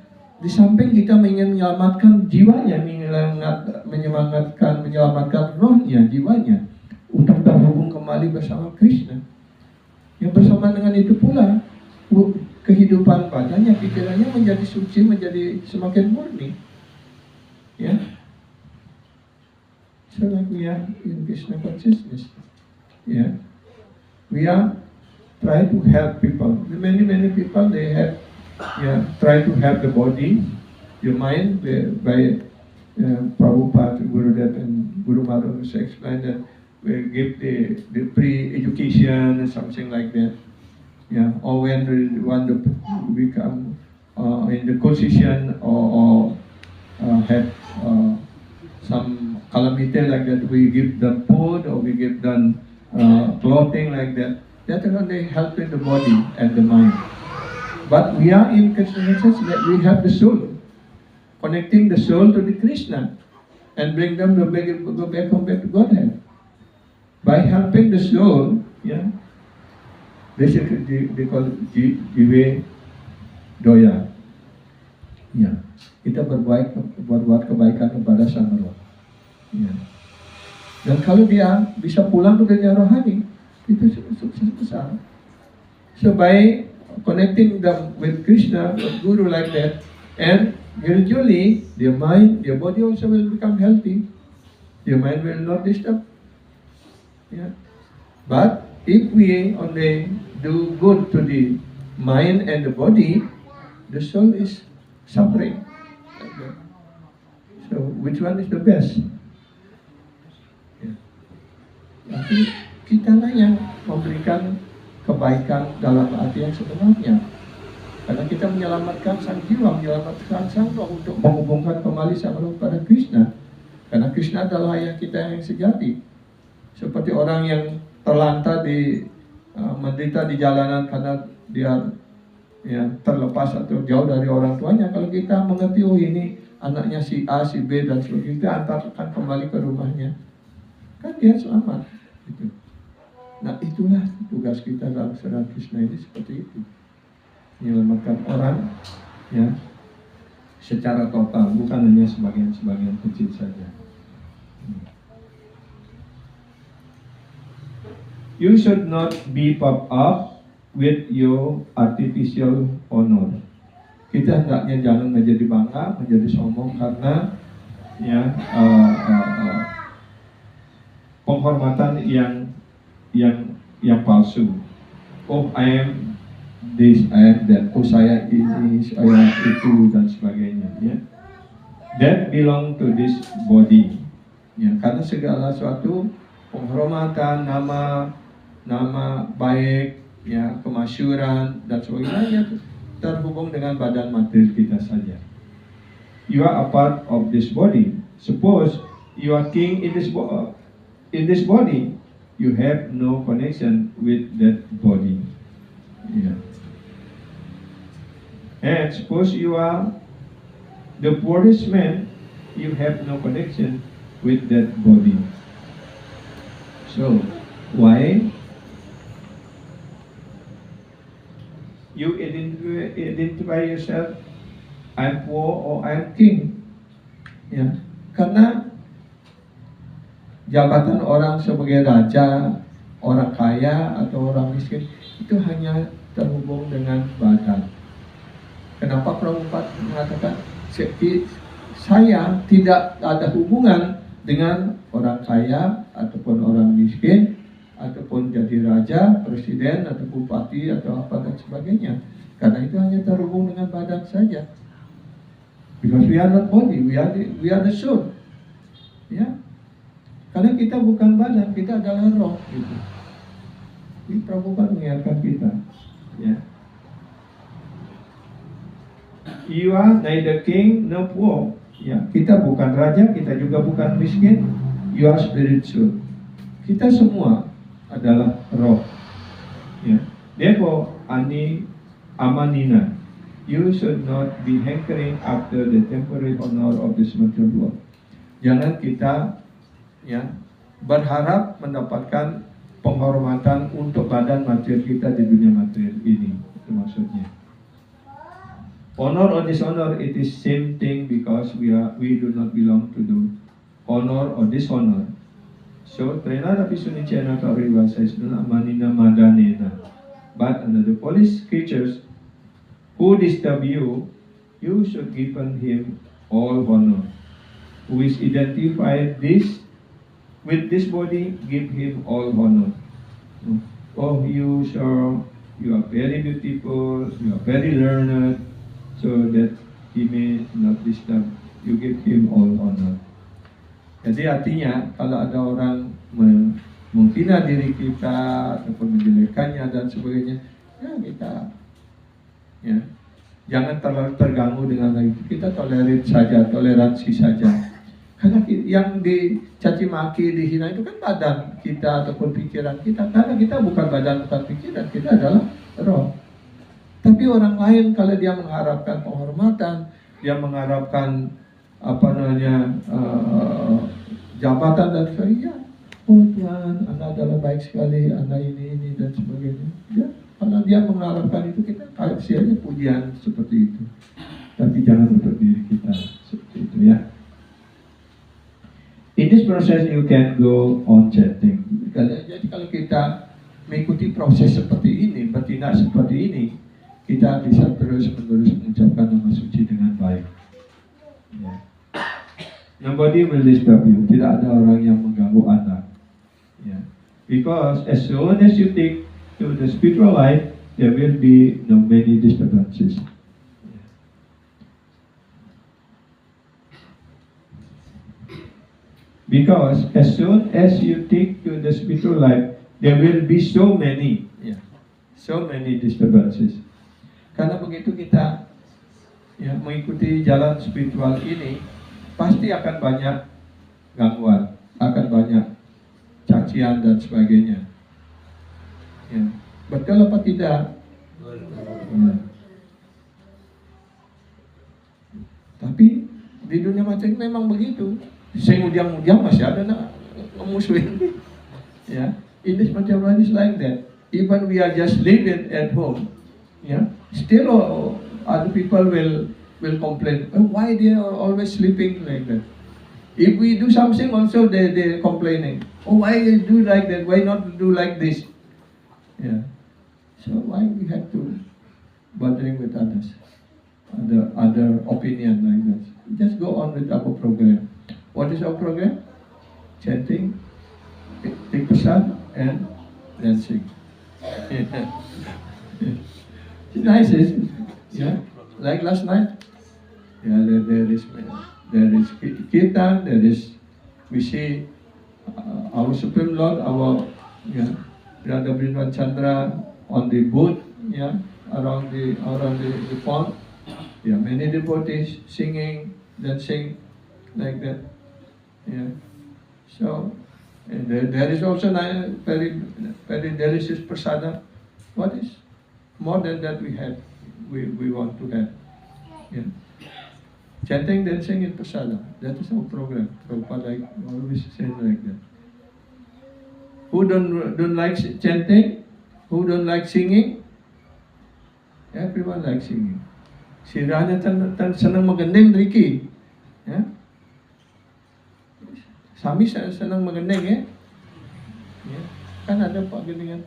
di samping kita ingin menyelamatkan jiwanya, menyelamatkan rohnya, jiwanya, untuk terhubung kembali bersama Krishna. Yang bersama dengan itu pula, kehidupan badannya, pikirannya menjadi suci, menjadi semakin murni. Ya. So like we are in Krishna consciousness. Yeah. We are try to help people. Many people, they have try to help the body, the mind, by Prabhupada, Gurudev and Guru Madhav explain that we give the pre-education or something like that. Yeah. Or when we want to become in the position or have some calamity like that, we give them food or we give them clothing like that. That is only helping the body and the mind. But we are in Krishna consciousness that we have the soul, connecting the soul to the Krishna and bring them to go back to Godhead. By helping the soul, yeah, basically they call jive doya. Ya, kita berbuat kebaikan kepada sang roh. Ya. Dan kalau dia bisa pulang ke dunia rohani, itu sukses besar. So by connecting them with Krishna, with Guru like that, and gradually their mind, their body also will become healthy. Their mind will not disturb. Yeah. But if we only do good to the mind and the body, the soul is suffering. So So which one is the best? Ya. Tapi kita lah yang memberikan kebaikan dalam arti yang sebenarnya. Karena kita menyelamatkan sang jiwa, menyelamatkan sang roh untuk menghubungkan kembali sang roh pada Krishna. Karena Krishna adalah ayah kita yang sejati. Seperti orang yang terlantar menderita di jalanan karena dia terlepas atau jauh dari orang tuanya. Kalau kita mengerti, oh ini anaknya si A, si B dan sebagainya, kita antarkan kembali ke rumahnya, kan dia selamat. Gitu. Nah itulah tugas kita dalam Saudara Krishna ini seperti itu. Menyelamatkan orang secara total, bukan hanya sebagian-sebagian kecil saja. You should not be puffed up with your artificial honor. Kita hendaknya jangan menjadi bangga, menjadi sombong karena penghormatan yang palsu. Oh, I am this, I am that. Oh, saya ini, saya itu dan sebagainya. Ya. That belong to this body. Ya, karena segala sesuatu penghormatan, nama baik, ya, kemasyuran dan sebagainya terhubung dengan badan materi kita saja. You are a part of this body. Suppose you are king in this body, you have no connection with that body. Yeah. And suppose you are the poorest man, you have no connection with that body. So, why? You identify yourself, I'm poor or I'm king. Ya, karena jabatan orang sebagai raja, orang kaya atau orang miskin itu hanya terhubung dengan badan. Kenapa Prabhupada mengatakan saya tidak ada hubungan dengan orang kaya ataupun orang miskin, ataupun jadi raja, presiden, atau bupati, atau apa dan sebagainya. Karena itu hanya terhubung dengan badan saja. Because we are not body, we are the soul. Ya, karena kita bukan badan, kita adalah roh. Gitu. Ini Prabhupada mengingatkan kita. Ya. You are neither king nor poor. Ya, kita bukan raja, kita juga bukan miskin. You are spiritual. Kita semua adalah roh. Ya. Therefore, amanina. You should not be hankering after the temporary honor of this material world. Jangan kita berharap mendapatkan penghormatan untuk badan materi kita di dunia materi ini. Itu maksudnya. Honor or dishonor, it is same thing because we do not belong to the honor or dishonor. So, Trenada Pisunichena Kariva says, Manina Madanena. But under the Polish creatures who disturb you, you should give him all honor. Who is identified with this body, give him all honor. Oh, you are very beautiful, you are very learned, so that he may not disturb. You give him all honor. Jadi artinya kalau ada orang menghina diri kita ataupun menjelekannya dan sebagainya, ya kita jangan terlalu terganggu dengan itu. Kita toleransi saja. Karena yang dicaci maki, dihina itu kan badan kita ataupun pikiran kita. Karena kita bukan badan, bukan pikiran, kita adalah roh. Tapi orang lain kalau dia mengharapkan penghormatan, dia mengharapkan jabatan dan sebagainya. Oh Tuhan, Anda adalah baik sekali, Anda ini dan sebagainya. Ya, kalau dia mengharapkan itu, kita kasih aja pujian seperti itu. Tapi jangan untuk diri kita seperti itu ya. In this process you can go on chanting. Jadi kalau kita mengikuti proses seperti ini, bertindak seperti ini, kita bisa terus-menerus mengucapkan nama suci dengan baik. Ya. Nobody will disturb you. Tidak ada orang yang mengganggu Anda. Ya. Because as soon as you take to the spiritual life, there will be no many disturbances. Because as soon as you take to the spiritual life, there will be so many, so many disturbances. Karena begitu kita mengikuti jalan spiritual ini, pasti akan banyak gangguan, akan banyak cacian dan sebagainya. Betul apa tidak? Tapi di dunia materi memang begitu. Sing ujang-ujang masih ada musuhin. In this material world is like that. Even we are just living at home, still other people will complain. Oh, why they are always sleeping like that? If we do something, also they complaining. Oh, why you do like that? Why not do like this? So why we have to bothering with others, other opinion like that? Just go on with our program. What is our program? Chanting, take prasad, and dancing. It's nice, isn't it? Like last night. There is kirtan. We see our Supreme Lord, our Radha Brindavan Chandra on the boat, around the pond. Many devotees singing, dancing, like that. So there is also very very delicious prasada. What is more than that we want to have? Chanting, dancing, and prasada. That is our program. Prabhupada always said like that. Who don't like chanting? Who don't like singing? Everyone likes singing. Si Rana tan senang magandang Ricky. Sami senang magandang Kan ada pak ganingan.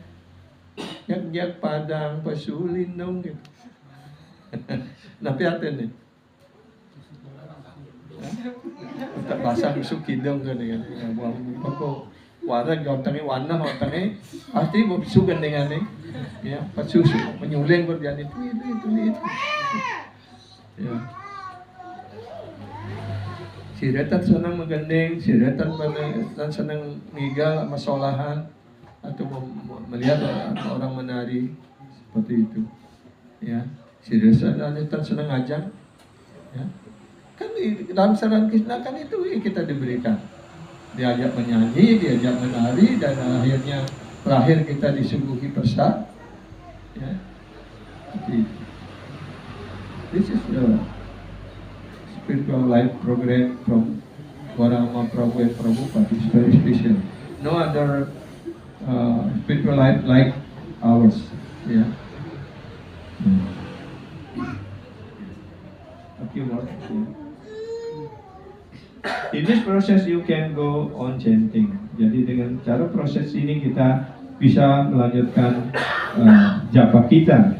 Yak padang pasulin dong gitu. Napiatin tak basah busuk kidong kan dengan buang pako warna gautangi warna gautangi pasti busuk dengan pasu menyuling berjani itu. Si Retan senang magandeng, si Retan senang ngigal masolahan atau melihat orang menari seperti itu. Si Retan senang ngajak. Kan di dalam saran Krishna kan itu kita diberikan. Diajak menyanyi, diajak menari, dan akhirnya terakhir kita disuguhi prasad. This is the spiritual life program from Warama Prabhu and Prabhupada. It's very special. No other spiritual life like ours. Okay, Lord. In this process you can go on chanting. Jadi dengan cara proses ini kita bisa melanjutkan japa kita.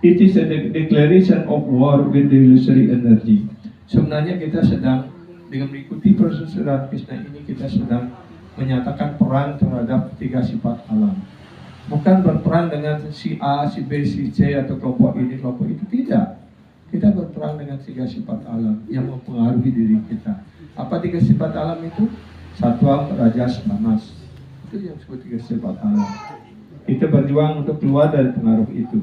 It is a declaration of war with the illusory energy. Sebenarnya kita sedang dengan mengikuti proses Radha Krishna ini kita sedang menyatakan perang terhadap tiga sifat alam. Bukan berperang dengan si A, si B, si C atau kelompok ini, kelompok itu, tidak. Kita berperang dengan tiga sifat alam yang mempengaruhi diri kita. Apa tiga sifat alam itu? Satwa, rajas, tamas. Itu yang disebut tiga sifat alam. Kita berjuang untuk keluar dari pengaruh itu.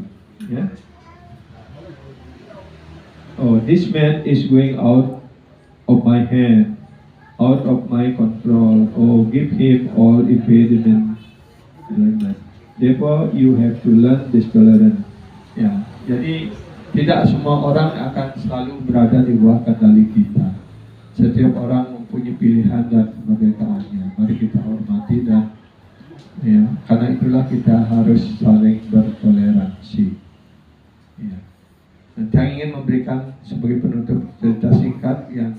Oh, this man is going out of my hand, out of my control. Oh, give him all impediment. Therefore, you have to learn this tolerance. Jadi tidak semua orang akan selalu berada di bawah kendali kita. Setiap orang mempunyai pilihan dan kemerdekaannya. Mari kita hormati dan karena itulah kita harus saling bertoleransi. Dan saya ingin memberikan sebagai penutup cerita singkat yang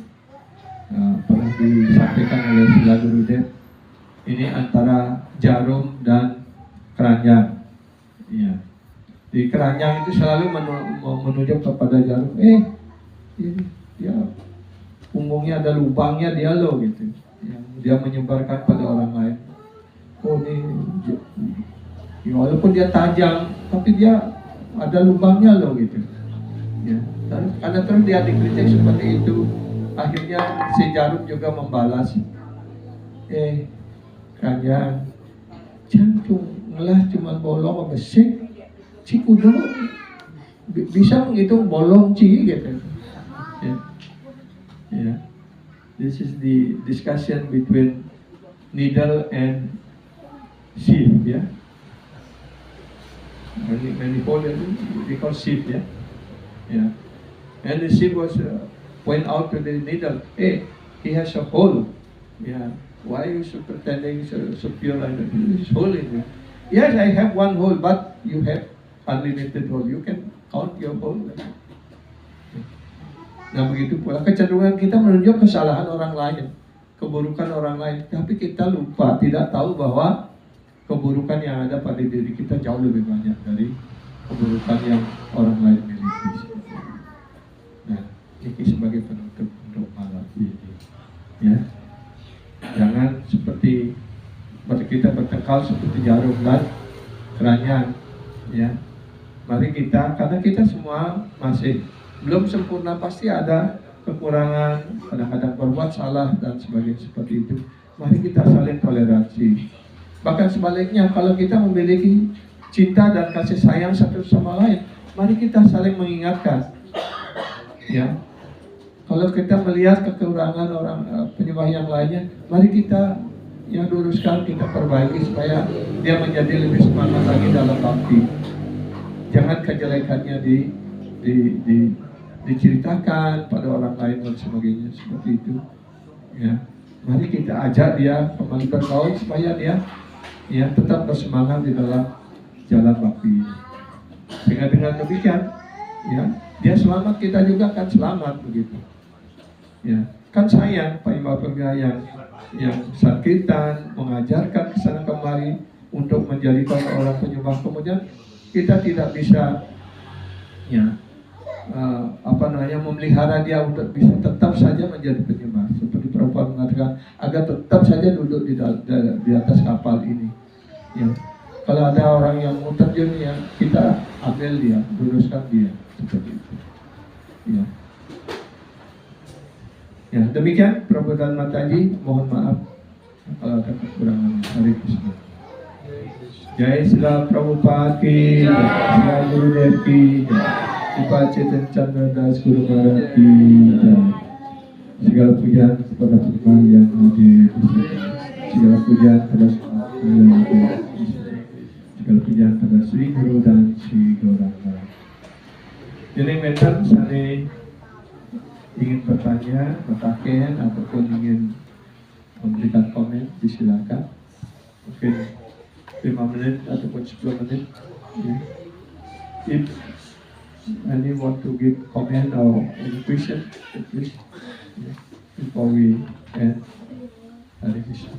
pernah disampaikan oleh Sila Gurudev. Ini antara jarum dan keranjang. Di keranjang itu selalu menunjuk kepada jarum. Dia punggungnya ada lubangnya dia loh gitu. Dia menyebarkan pada orang lain. Oh ini, walaupun dia tajam, tapi dia ada lubangnya loh gitu. Karena terus dia dikritik seperti itu, Akhirnya si Jarum juga membalas, kerajaan jantung ngelah cuma bolong besik, si kudo bisa menghitung bolong ci gitu. Yeah. This is the discussion between needle and sieve, yeah. Many hole we call sieve, yeah. Yeah. And the sieve was point out to the needle, hey, he has a hole. Yeah. Why are you so pretending so pure like that? There's hole in there. Yes, I have one hole, but you have unlimited hole. You can count your hole. Nah begitu pula kecenderungan kita menunjuk kesalahan orang lain, keburukan orang lain, tapi kita lupa, tidak tahu bahwa keburukan yang ada pada diri kita jauh lebih banyak dari keburukan yang orang lain miliki. Nah, ini sebagai penutup untuk malam ini, ya. Jangan seperti kita bertengkar seperti jarum dan keranjang, ya. Mari kita, karena kita semua masih belum sempurna, pasti ada kekurangan, kadang-kadang berbuat salah dan sebagainya seperti itu. Mari kita saling toleransi. Bahkan sebaliknya, kalau kita memiliki cinta dan kasih sayang satu sama lain, mari kita saling mengingatkan. Ya, kalau kita melihat kekurangan orang penyembah yang lainnya, mari kita yang luruskan, kita perbaiki supaya dia menjadi lebih semangat lagi dalam bakti. Jangan kejelekannya diceritakan pada orang lain dan sebagainya seperti itu. Ya, mari kita ajak dia kembali bergaul supaya dia tetap bersemangat di dalam jalan bakti ini. Sehingga dengan demikian, ya, dia selamat, kita juga akan selamat begitu. Ya, kan sayang Pak Imam yang sakitan mengajarkan kesana kemari untuk menjadikan orang penyembah, kemudian kita tidak bisa, ya, memelihara dia untuk bisa tetap saja menjadi penyembah. Seperti perempuan mengatakan agar tetap saja duduk di atas kapal ini. Ya. Kalau ada orang yang mau terjun, ya kita ambil dia, luruskan dia seperti itu. Ya. Ya, demikian Prabodhan Mataji. Mohon maaf kalau ada kekurangan. Hare Krishna. Jai Srila Prabhupada ki, Srila Gurudev ki, Srila Chaitanya Chandra Das Guru Maharaj ki. Segala pujian kepada Tuhan yang hadir di sini. Segala pujian kepada yang hadir di sini. Segala pujian kepada Sri Guru dan Sri Gauranga. Jadi memang saya ingin bertanya, bertaken ataupun ingin memberikan komen, disilakan. Mungkin 5 menit ataupun 10 menit. Yeah. If any want to give comment or any question, please, before we end. Hare Krishna.